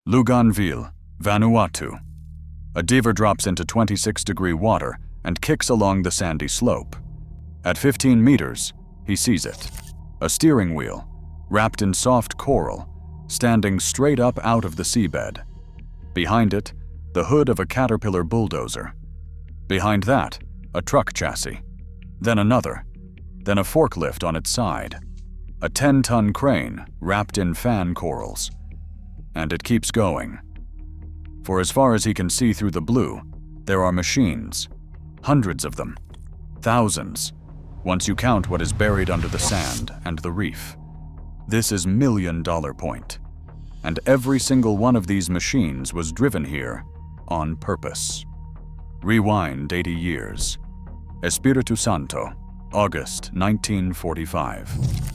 Luganville, Vanuatu. A diver drops into 26-degree water and kicks along the sandy slope. At 15 meters, he sees it. A steering wheel, wrapped in soft coral, standing straight up out of the seabed. Behind it, the hood of a Caterpillar bulldozer. Behind that, a truck chassis. Then another. Then a forklift on its side. A 10-ton crane wrapped in fan corals. And it keeps going. For as far as he can see through the blue, there are machines. Hundreds of them. Thousands, once you count what is buried under the sand and the reef. This is $1,000,000 Point. And every single one of these machines was driven here on purpose. Rewind 80 years. Espiritu Santo, August 1945.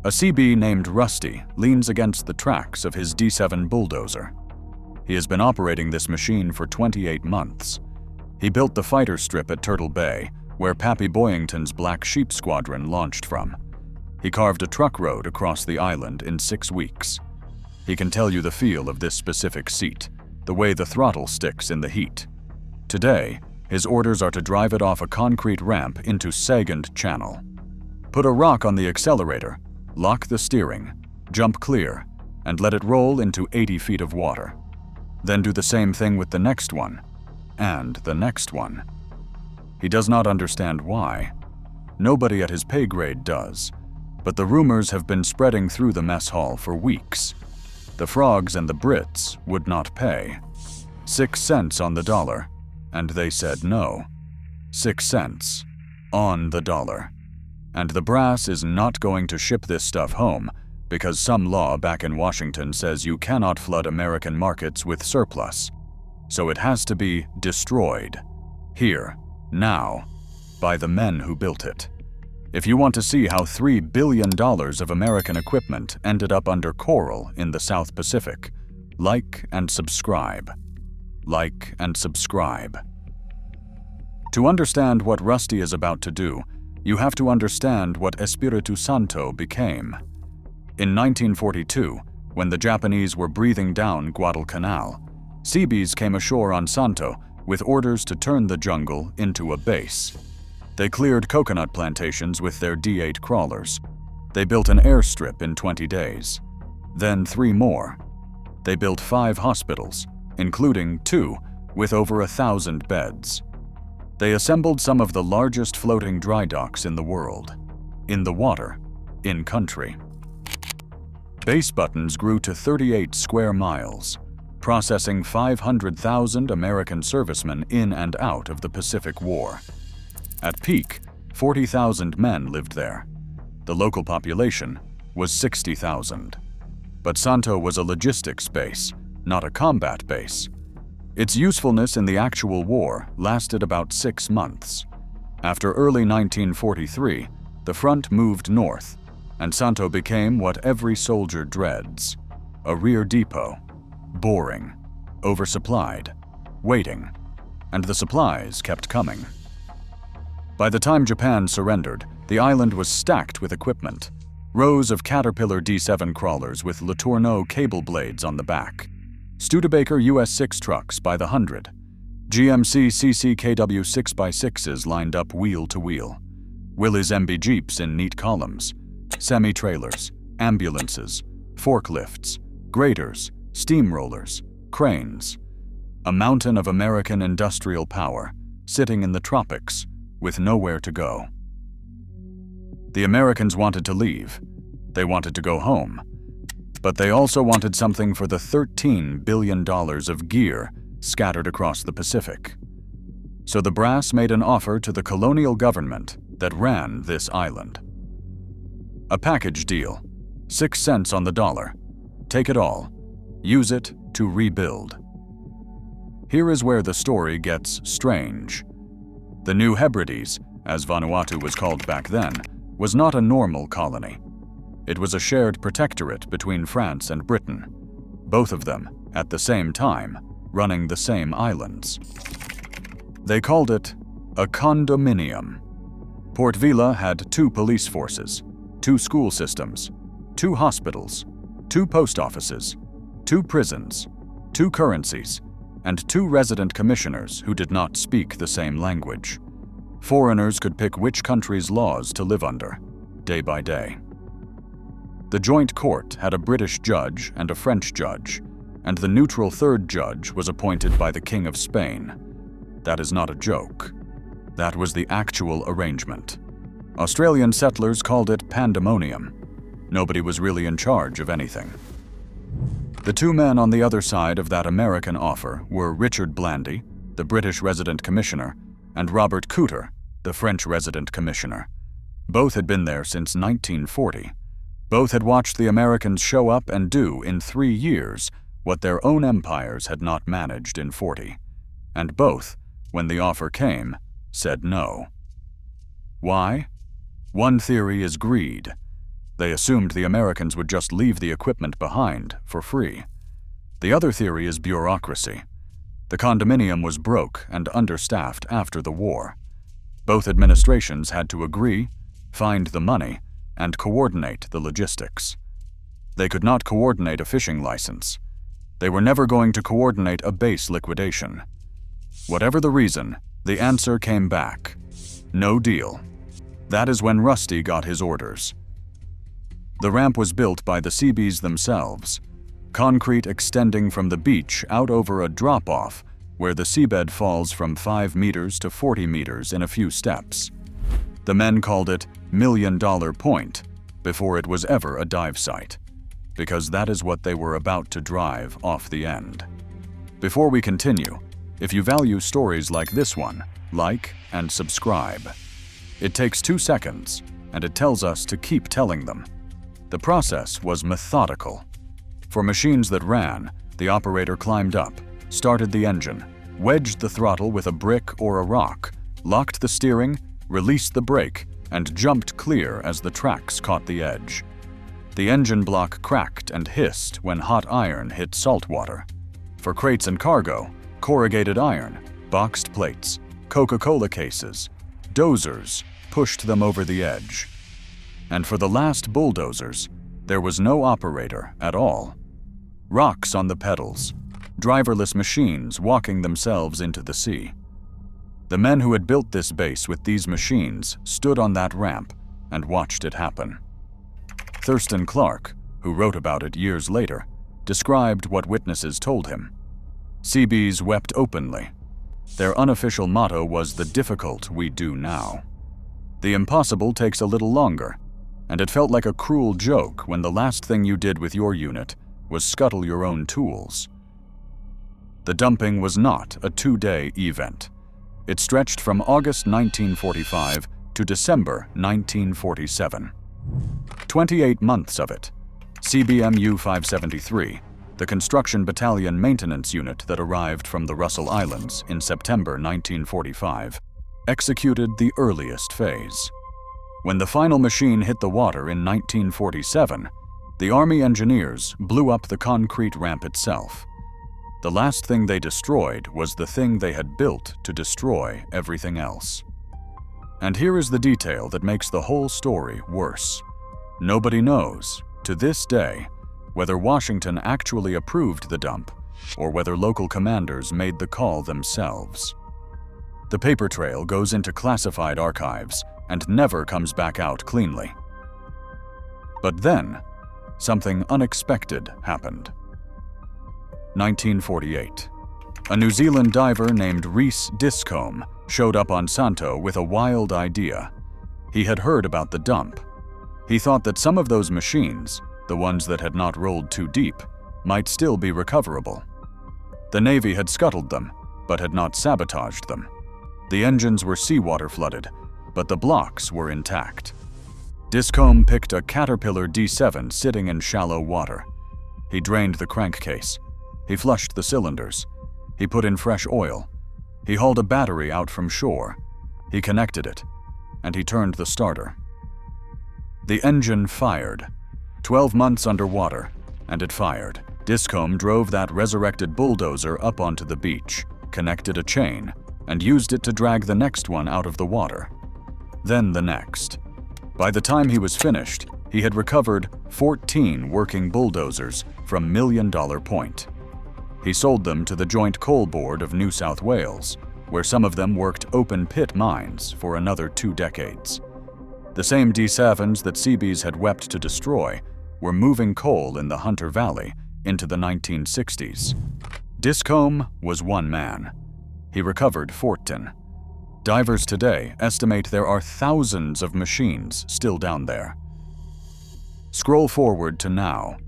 A Seabee named Rusty leans against the tracks of his D7 bulldozer. He has been operating this machine for 28 months. He built the fighter strip at Turtle Bay, where Pappy Boyington's Black Sheep Squadron launched from. He carved a truck road across the island in 6 weeks. He can tell you the feel of this specific seat, the way the throttle sticks in the heat. Today, his orders are to drive it off a concrete ramp into Segond Channel. Put a rock on the accelerator, lock the steering, jump clear, and let it roll into 80 feet of water. Then do the same thing with the next one, and the next one. He does not understand why. Nobody at his pay grade does, but the rumors have been spreading through the mess hall for weeks. The frogs and the Brits would not pay. 6 cents on the dollar, and they said no. 6 cents on the dollar. And the brass is not going to ship this stuff home because some law back in Washington says you cannot flood American markets with surplus. So it has to be destroyed. Here, now, by the men who built it. If you want to see how $3 billion of American equipment ended up under coral in the South Pacific, like and subscribe. Like and subscribe. To understand what Rusty is about to do, you have to understand what Espiritu Santo became. In 1942, when the Japanese were breathing down Guadalcanal, Seabees came ashore on Santo with orders to turn the jungle into a base. They cleared coconut plantations with their D8 crawlers. They built an airstrip in 20 days. Then 3 more. They built 5 hospitals, including 2 with over 1,000 beds. They assembled some of the largest floating dry docks in the world. In the water, in country. Base buttons grew to 38 square miles, processing 500,000 American servicemen in and out of the Pacific War. At peak, 40,000 men lived there. The local population was 60,000. But Santo was a logistics base, not a combat base. Its usefulness in the actual war lasted about 6 months. After early 1943, the front moved north, and Santo became what every soldier dreads: a rear depot. Boring, oversupplied, waiting, and the supplies kept coming. By the time Japan surrendered, the island was stacked with equipment. Rows of Caterpillar D7 crawlers with Letourneau cable blades on the back. Studebaker US-6 trucks by the hundred. GMC CCKW 6x6s lined up wheel to wheel. Willys MB Jeeps in neat columns. Semi-trailers, ambulances, forklifts, graders, steamrollers, cranes. A mountain of American industrial power, sitting in the tropics, with nowhere to go. The Americans wanted to leave. They wanted to go home. But they also wanted something for the $13 billion of gear scattered across the Pacific. So the brass made an offer to the colonial government that ran this island. A package deal, 6 cents on the dollar. Take it all. Use it to rebuild. Here is where the story gets strange. The New Hebrides, as Vanuatu was called back then, was not a normal colony. It was a shared protectorate between France and Britain, both of them, at the same time, running the same islands. They called it a condominium. Port Vila had 2 police forces, 2 school systems, 2 hospitals, 2 post offices, 2 prisons, 2 currencies, and 2 resident commissioners who did not speak the same language. Foreigners could pick which country's laws to live under, day by day. The joint court had a British judge and a French judge, and the neutral third judge was appointed by the King of Spain. That is not a joke. That was the actual arrangement. Australian settlers called it pandemonium. Nobody was really in charge of anything. The 2 men on the other side of that American offer were Richard Blandy, the British resident commissioner, and Robert Cooter, the French resident commissioner. Both had been there since 1940. Both had watched the Americans show up and do in 3 years what their own empires had not managed in 40. And both, when the offer came, said no. Why? One theory is greed. They assumed the Americans would just leave the equipment behind for free. The other theory is bureaucracy. The condominium was broke and understaffed after the war. Both administrations had to agree, find the money, and coordinate the logistics. They could not coordinate a fishing license. They were never going to coordinate a base liquidation. Whatever the reason, the answer came back. No deal. That is when Rusty got his orders. The ramp was built by the Seabees themselves, concrete extending from the beach out over a drop-off where the seabed falls from 5 meters to 40 meters in a few steps. The men called it $1 Million Point before it was ever a dive site, because that is what they were about to drive off the end. Before we continue, if you value stories like this one, like and subscribe. It takes 2 seconds, and it tells us to keep telling them. The process was methodical. For machines that ran, the operator climbed up, started the engine, wedged the throttle with a brick or a rock, locked the steering, released the brake, and jumped clear as the tracks caught the edge. The engine block cracked and hissed when hot iron hit salt water. For crates and cargo, corrugated iron, boxed plates, Coca-Cola cases, dozers pushed them over the edge. And for the last bulldozers, there was no operator at all. Rocks on the pedals, driverless machines walking themselves into the sea. The men who had built this base with these machines stood on that ramp and watched it happen. Thurston Clark, who wrote about it years later, described what witnesses told him. Seabees wept openly. Their unofficial motto was "The difficult we do now." The impossible takes a little longer, and it felt like a cruel joke when the last thing you did with your unit was scuttle your own tools. The dumping was not a 2-day event. It stretched from August 1945 to December 1947. 28 months of it. CBMU 573, the construction battalion maintenance unit that arrived from the Russell Islands in September 1945, executed the earliest phase. When the final machine hit the water in 1947, the Army engineers blew up the concrete ramp itself. The last thing they destroyed was the thing they had built to destroy everything else. And here is the detail that makes the whole story worse. Nobody knows, to this day, whether Washington actually approved the dump or whether local commanders made the call themselves. The paper trail goes into classified archives and never comes back out cleanly. But then, something unexpected happened. 1948. A New Zealand diver named Reece Discombe showed up on Santo with a wild idea. He had heard about the dump. He thought that some of those machines, the ones that had not rolled too deep, might still be recoverable. The Navy had scuttled them, but had not sabotaged them. The engines were seawater flooded, but the blocks were intact. Discombe picked a Caterpillar D7 sitting in shallow water. He drained the crankcase. He flushed the cylinders. He put in fresh oil. He hauled a battery out from shore. He connected it, and he turned the starter. The engine fired. 12 months underwater, and it fired. Discombe drove that resurrected bulldozer up onto the beach, connected a chain, and used it to drag the next one out of the water. Then the next. By the time he was finished, he had recovered 14 working bulldozers from $1 Million Point. He sold them to the Joint Coal Board of New South Wales, where some of them worked open-pit mines for another 2 decades. The same D7s that Seabees had wept to destroy were moving coal in the Hunter Valley into the 1960s. Discombe was one man. He recovered 14. Divers today estimate there are thousands of machines still down there. Scroll forward to now.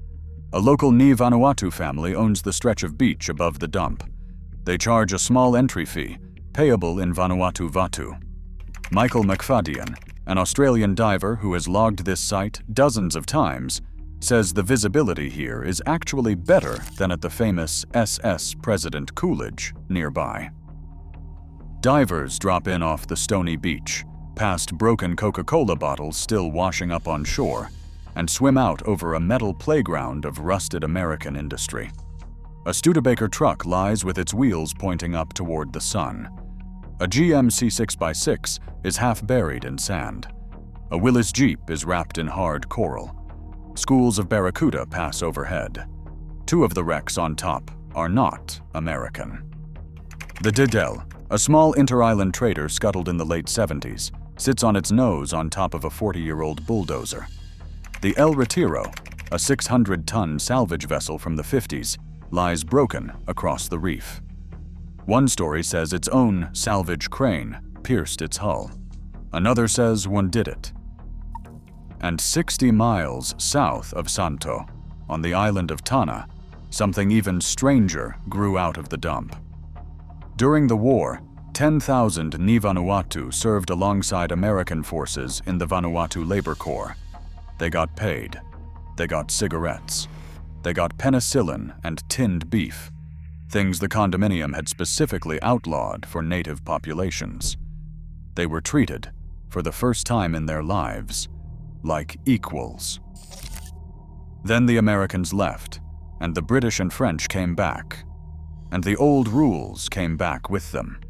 A local Ni-Vanuatu family owns the stretch of beach above the dump. They charge a small entry fee, payable in Vanuatu. Michael McFadden, an Australian diver who has logged this site dozens of times, says the visibility here is actually better than at the famous SS President Coolidge nearby. Divers drop in off the stony beach, past broken Coca-Cola bottles still washing up on shore, and swim out over a metal playground of rusted American industry. A Studebaker truck lies with its wheels pointing up toward the sun. A GMC 6x6 is half buried in sand. A Willis Jeep is wrapped in hard coral. Schools of barracuda pass overhead. 2 of the wrecks on top are not American. The Didel, a small inter-island trader scuttled in the late 70s, sits on its nose on top of a 40-year-old bulldozer. The El Retiro, a 600-ton salvage vessel from the 50s, lies broken across the reef. One story says its own salvage crane pierced its hull. Another says one did it. And 60 miles south of Santo, on the island of Tanna, something even stranger grew out of the dump. During the war, 10,000 Ni-Vanuatu served alongside American forces in the Vanuatu Labor Corps. They got paid. They got cigarettes. They got penicillin and tinned beef, things the condominium had specifically outlawed for native populations. They were treated, for the first time in their lives, like equals. Then the Americans left, and the British and French came back, and the old rules came back with them.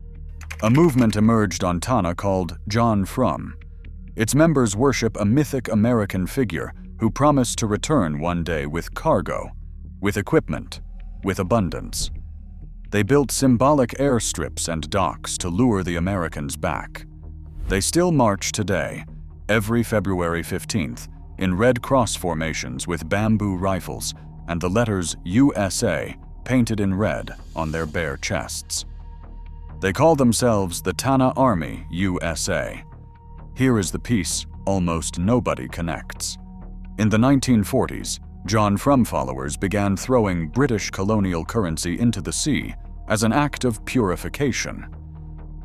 A movement emerged on Tanna called John Frum. Its members worship a mythic American figure who promised to return one day with cargo, with equipment, with abundance. They built symbolic airstrips and docks to lure the Americans back. They still march today, every February 15th, in Red Cross formations with bamboo rifles and the letters USA painted in red on their bare chests. They call themselves the Tanna Army USA. Here is the piece almost nobody connects. In the 1940s, John Frum followers began throwing British colonial currency into the sea as an act of purification.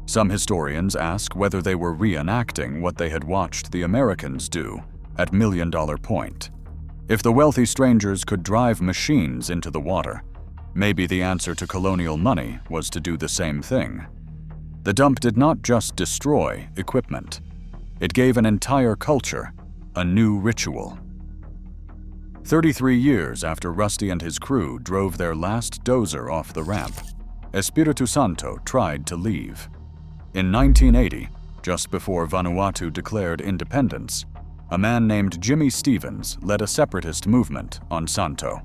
Some historians ask whether they were reenacting what they had watched the Americans do at Million Dollar Point. If the wealthy strangers could drive machines into the water, maybe the answer to colonial money was to do the same thing. The dump did not just destroy equipment. It gave an entire culture a new ritual. 33 years after Rusty and his crew drove their last dozer off the ramp, Espiritu Santo tried to leave. In 1980, just before Vanuatu declared independence, a man named Jimmy Stevens led a separatist movement on Santo.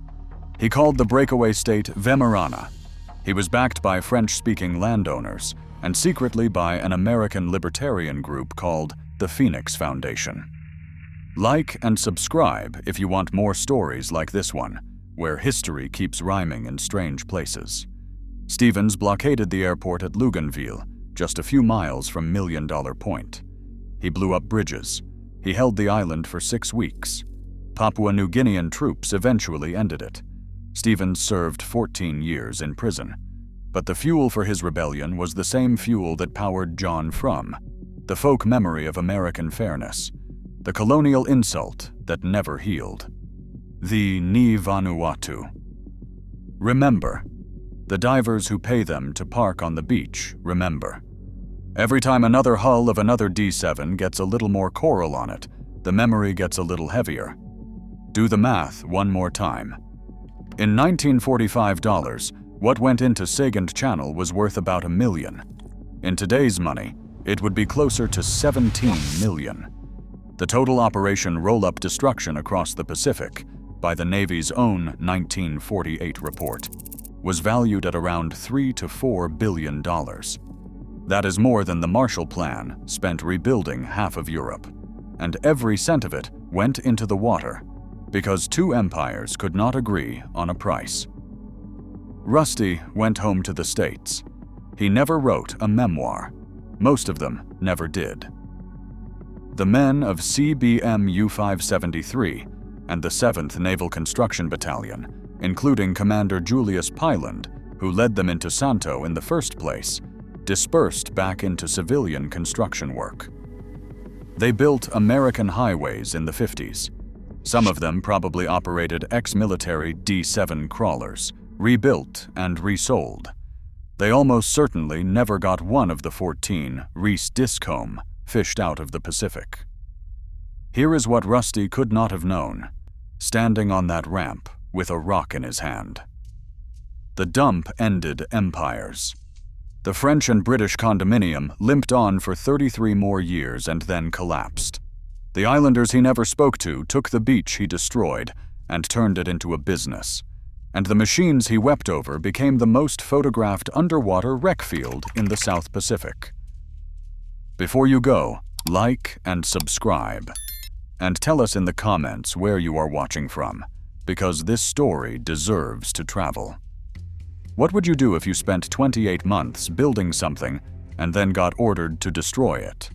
He called the breakaway state Wemerana. He was backed by French-speaking landowners and secretly by an American libertarian group called the Phoenix Foundation. Like and subscribe if you want more stories like this one, where history keeps rhyming in strange places. Stevens blockaded the airport at Luganville, just a few miles from Million Dollar Point. He blew up bridges. He held the island for 6 weeks. Papua New Guinean troops eventually ended it. Stevens served 14 years in prison. But the fuel for his rebellion was the same fuel that powered John Frum, the folk memory of American fairness, the colonial insult that never healed. The Ni-Vanuatu. Remember. The divers who pay them to park on the beach remember. Every time another hull of another D7 gets a little more coral on it, the memory gets a little heavier. Do the math one more time. In 1945 dollars, what went into Segond Channel was worth about $1 million. In today's money, it would be closer to $17 million. The total Operation Roll-Up Destruction across the Pacific, by the Navy's own 1948 report. was valued at around $3 to $4 billion. That is more than the Marshall Plan spent rebuilding half of Europe, and every cent of it went into the water because two empires could not agree on a price. Rusty went home to the States. He never wrote a memoir. Most of them never did. The men of CBM U-573 and the 7th Naval Construction Battalion, including Commander Julius Pyland, who led them into Santo in the first place, dispersed back into civilian construction work. They built American highways in the 50s. Some of them probably operated ex-military D-7 crawlers, rebuilt and resold. They almost certainly never got one of the 14 Reece Discombe fished out of the Pacific. Here is what Rusty could not have known, standing on that ramp with a rock in his hand. The dump ended empires. The French and British Condominium limped on for 33 more years and then collapsed. The islanders he never spoke to took the beach he destroyed and turned it into a business, and the machines he wept over became the most photographed underwater wreck field in the South Pacific. Before you go, like and subscribe, and tell us in the comments where you are watching from, because this story deserves to travel. What would you do if you spent 28 months building something and then got ordered to destroy it?